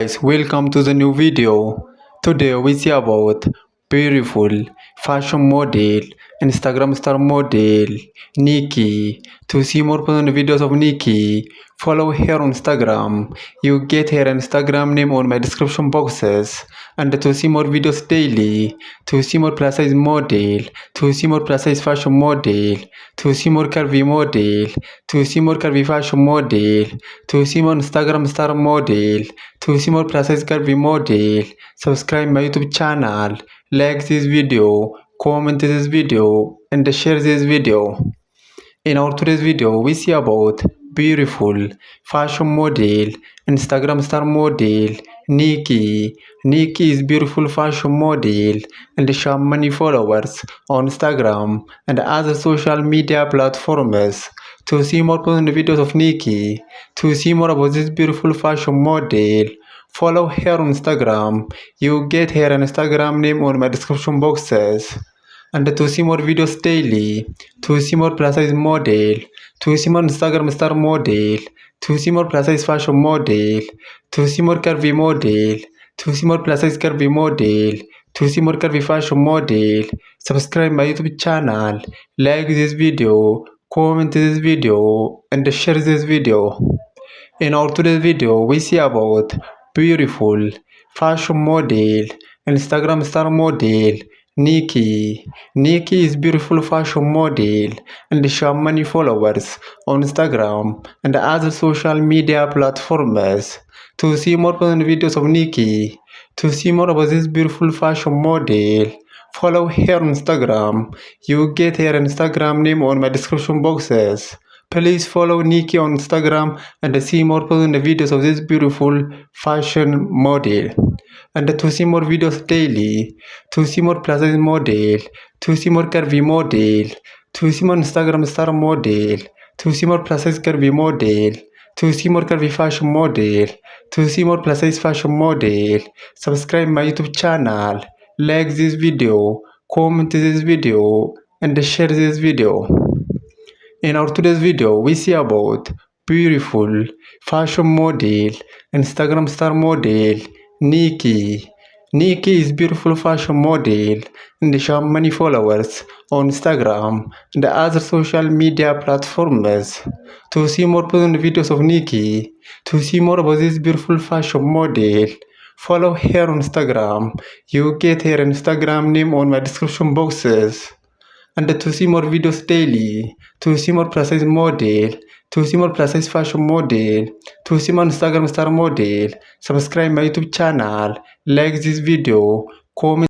Guys, welcome to the new video. Today we see about beautiful fashion model, Instagram star model, Nikki. To see more fun videos of Nikki, follow her on Instagram. You get her Instagram name on my description boxes. And to see more videos daily, to see more plus size model, to see more plus size fashion model, to see more curvy model, to see more curvy fashion model, to see more Instagram star model, to see more plus size curvy model, subscribe my YouTube channel, like this video, comment this video, and share this video. In our today's video, we see about beautiful fashion model, Instagram star model, Nikki. Nikki is beautiful fashion model and she has many followers on Instagram and other social media platforms. To see more personal videos of Nikki, to see more about this beautiful fashion model, follow her on Instagram. You get her Instagram name on my description boxes. And to see more videos daily, to see more plus size model, to see more Instagram star model, to see more plus size fashion model, to see more curvy model, to see more plus size curvy model, to see more curvy fashion model, subscribe my YouTube channel, like this video, comment this video, and share this video. In our today's video, we see about beautiful fashion model, Instagram star model, Nikki. Nikki is beautiful fashion model and she has many followers on Instagram and other social media platforms. To see more fun videos of Nikki, to see more about this beautiful fashion model, follow her on Instagram. You get her Instagram name on my description boxes. Please follow Nikki on Instagram and see more fun videos of this beautiful fashion model. And to see more videos daily, to see more plus size model, to see more curvy model, to see more Instagram star model, to see more plus size curvy model, to see more curvy fashion model, to see more plus size fashion model, subscribe my YouTube channel, like this video, comment this video, and share this video. In our today's video, we see about beautiful fashion model, Instagram star model, Nikki. Nikki is beautiful fashion model and she has many followers on Instagram and other social media platforms. To see more fun videos of Nikki, to see more about this beautiful fashion model, follow her on Instagram. You get her Instagram name on my description boxes. And to see more videos daily, to see more plus size model, to see more plus size fashion model, to see more Instagram star model, subscribe my YouTube channel, like this video, comment